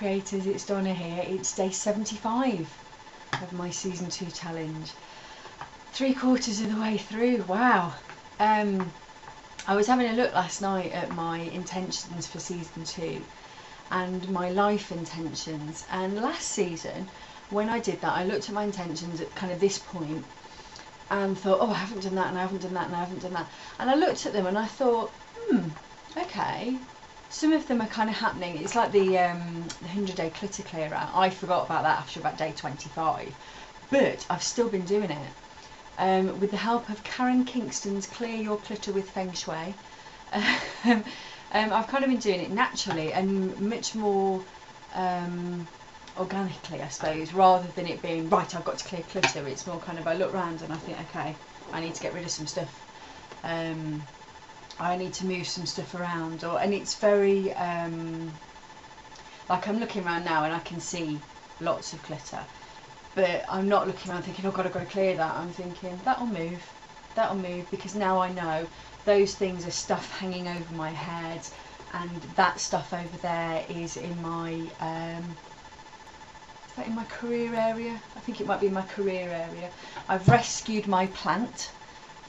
creators, it's Donna here. It's day 75 of my season 2 challenge. 3/4 of the way through. Wow. I was having a look last night at my intentions for season 2 and my life intentions, and last season when I did that I looked at my intentions at kind of this point and thought, oh, I haven't done that, and I haven't done that, and I haven't done that, and I looked at them and I thought, okay, some of them are kind of happening. It's like the 100-day clutter clear out. I forgot about that after about day 25, but I've still been doing it with the help of Karen Kingston's Clear Your Clutter with Feng Shui. I've kind of been doing it naturally and much more organically, I suppose, rather than it being, right, I've got to clear clutter. It's more kind of, I look around and I think, okay, I need to get rid of some stuff. I need to move some stuff around, and it's very, like I'm looking around now and I can see lots of clutter, but I'm not looking around thinking, oh God, I've got to clear that. I'm thinking, that'll move, because now I know those things are stuff hanging over my head, and that stuff over there is in my, is that in my career area? I think it might be in my career area. I've rescued my plant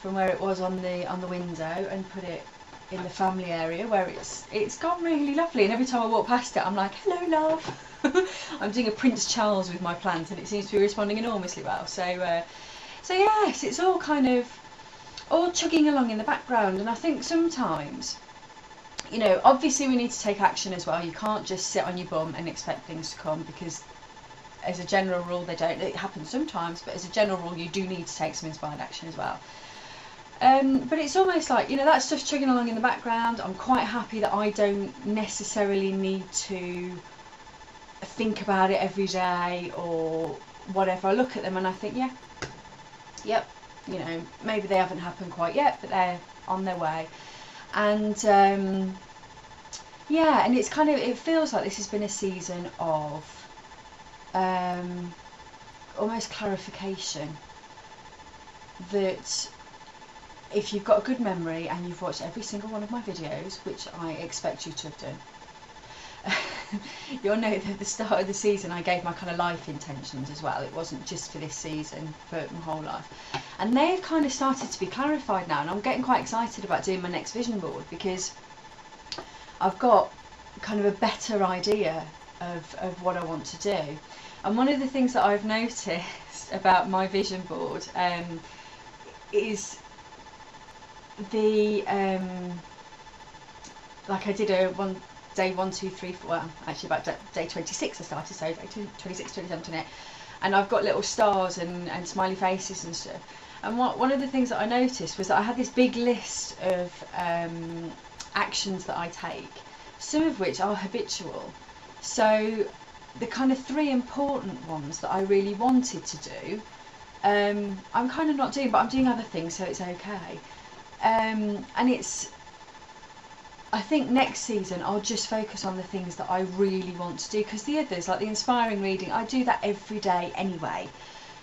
from where it was on the window and put it in the family area where it's gone really lovely, and every time I walk past it I'm like, hello love. I'm doing a Prince Charles with my plant and it seems to be responding enormously well. So yes, it's all kind of all chugging along in the background, and I think sometimes, you know, obviously we need to take action as well. You can't just sit on your bum and expect things to come, because as a general rule they don't. It happens sometimes, but as a general rule you do need to take some inspired action as well. But it's almost like, you know, that stuff's chugging along in the background. I'm quite happy that I don't necessarily need to think about it every day or whatever. I look at them and I think, yeah, yep, you know, maybe they haven't happened quite yet, but they're on their way. And yeah, and it's kind of, it feels like this has been a season of almost clarification, that if you've got a good memory and you've watched every single one of my videos, which I expect you to have done, you'll know that at the start of the season I gave my kind of life intentions as well. It wasn't just for this season, but my whole life. And they've kind of started to be clarified now, and I'm getting quite excited about doing my next vision board, because I've got kind of a better idea of what I want to do. And one of the things that I've noticed about my vision board is the like I did a day 1, 2, 3, 4, well actually about day 26 I started, so day 26, 27, 28, and I've got little stars and smiley faces and stuff. And one of the things that I noticed was that I had this big list of actions that I take, some of which are habitual. So the kind of 3 important ones that I really wanted to do, I'm kind of not doing, but I'm doing other things, so it's okay. And it's, I think next season I'll just focus on the things that I really want to do, because the others, like the inspiring reading, I do that every day anyway.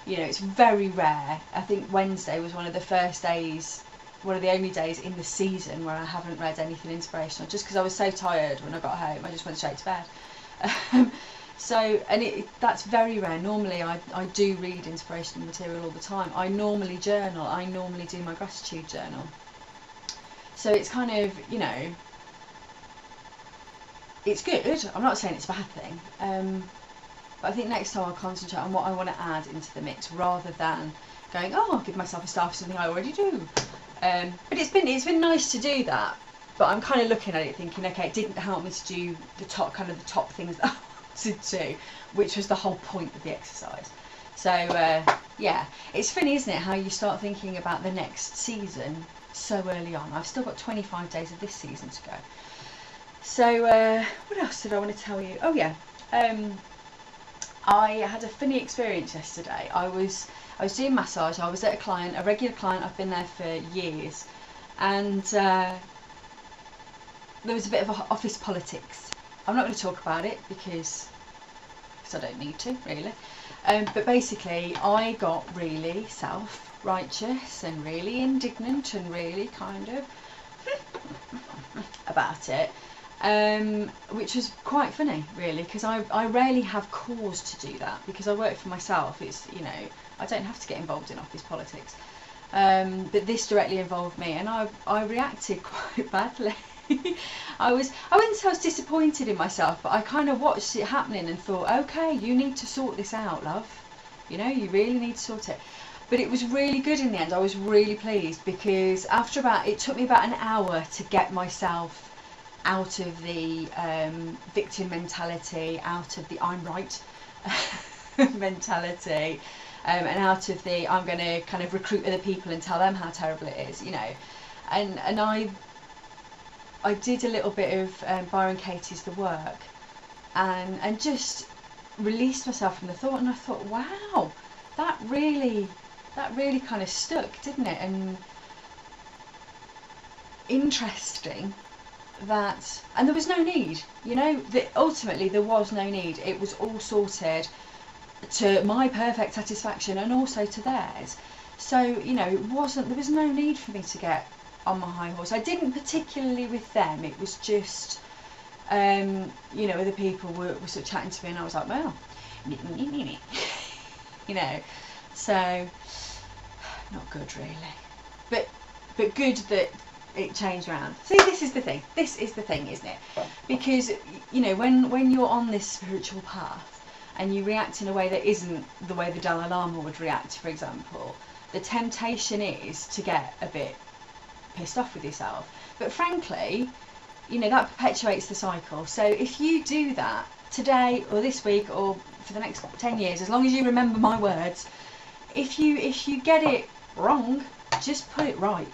You know, it's very rare. I think Wednesday was one of the first days, one of the only days in the season where I haven't read anything inspirational, just because I was so tired when I got home. I just went straight to bed. So, and that's very rare. Normally I do read inspirational material all the time. I normally journal. I normally do my gratitude journal. So it's kind of, you know, it's good. I'm not saying it's a bad thing. But I think next time I'll concentrate on what I want to add into the mix, rather than going, oh, I'll give myself a star for something I already do. But it's been nice to do that. But I'm kind of looking at it thinking, okay, it didn't help me to do the top things that I wanted to do, which was the whole point of the exercise. So yeah, it's funny, isn't it, how you start thinking about the next season so early on. I've still got 25 days of this season to go. So what else did I want to tell you? Oh yeah, I had a funny experience yesterday. I was doing massage. I was at a regular client. I've been there for years, and there was a bit of office politics. I'm not going to talk about it because I don't need to, really. But basically I got really self-righteous and really indignant and really kind of about it. which was quite funny, really, because I rarely have cause to do that because I work for myself. It's, you know, I don't have to get involved in office politics. But this directly involved me, and I reacted quite badly. I wouldn't say I was disappointed in myself, but I kind of watched it happening and thought, okay, you need to sort this out, love. You know, you really need to sort it. But it was really good in the end. I was really pleased because it took me about an hour to get myself out of the victim mentality, out of the I'm right mentality, and out of the I'm going to kind of recruit other people and tell them how terrible it is, you know. And I did a little bit of Byron Katie's The Work, and just released myself from the thought, and I thought, wow, that really kind of stuck, didn't it? And interesting that, and there was no need, you know, that ultimately there was no need. It was all sorted to my perfect satisfaction and also to theirs. So, you know, there was no need for me to get on my high horse. I didn't particularly with them. It was just, you know, other people were sort of chatting to me, and I was like, well, you know, so not good really, but good that it changed around. See, this is the thing, isn't it? Because, you know, when you're on this spiritual path and you react in a way that isn't the way the Dalai Lama would react, for example, the temptation is to get a bit pissed off with yourself. But frankly, you know, that perpetuates the cycle. So if you do that today or this week or for the next 10 years, as long as you remember my words, if you get it wrong, just put it right.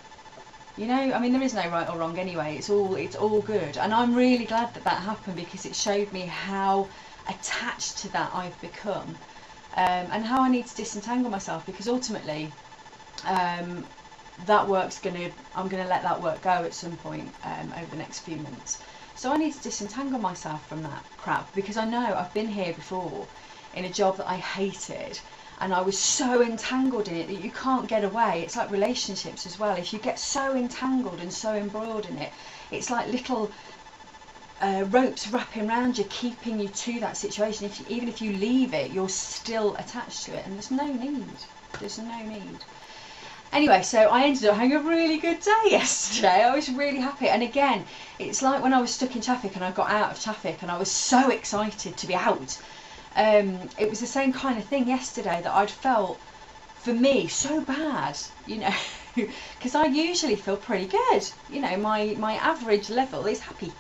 You know, I mean, there is no right or wrong anyway. It's all good. And I'm really glad that happened, because it showed me how attached to that I've become, and how I need to disentangle myself, because ultimately that work's I'm gonna let that work go at some point over the next few months. So I need to disentangle myself from that crap, because I know I've been here before in a job that I hated, and I was so entangled in it that you can't get away. It's like relationships as well. If you get so entangled and so embroiled in it, it's like little ropes wrapping around you, keeping you to that situation. Even if you leave it, you're still attached to it, and there's no need. There's no need. Anyway, so I ended up having a really good day yesterday. I was really happy. And again, it's like when I was stuck in traffic and I got out of traffic and I was so excited to be out. It was the same kind of thing yesterday that I'd felt, for me, so bad, you know, because I usually feel pretty good. You know, my average level is happy.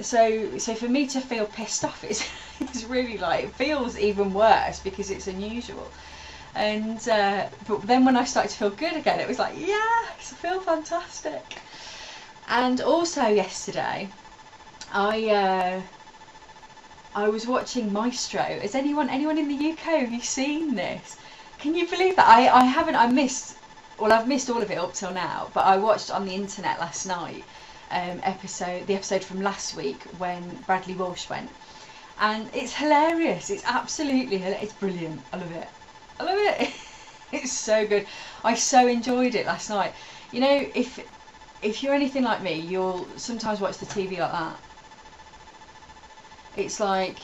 So for me to feel pissed off, it's really like, it feels even worse because it's unusual. And but then when I started to feel good again, it was like, yes, I feel fantastic. And also yesterday, I was watching Maestro. Is anyone in the UK, have you seen this? Can you believe that? I've missed all of it up till now, but I watched on the internet last night the episode from last week when Bradley Walsh went, and it's hilarious. It's absolutely hilarious. It's brilliant. I love it. It's so good. I so enjoyed it last night. You know, if you're anything like me, you'll sometimes watch the TV like that. It's like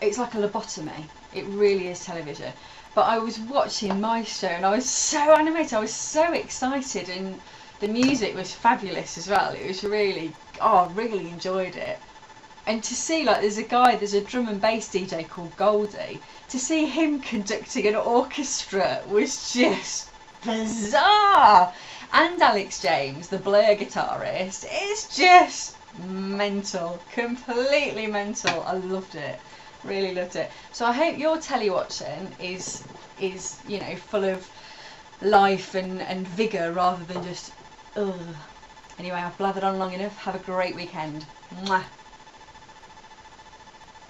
a lobotomy. It really is television. But I was watching Maestro and I was so animated. I was so excited, and the music was fabulous as well. It was really, I really enjoyed it. And to see, like, there's a drum and bass DJ called Goldie. To see him conducting an orchestra was just bizarre. And Alex James, the Blur guitarist, is just mental, completely mental. I loved it, really loved it. So I hope your telly watching is you know, full of life and vigour rather than just ugh. Anyway, I've blathered on long enough. Have a great weekend. Mwah.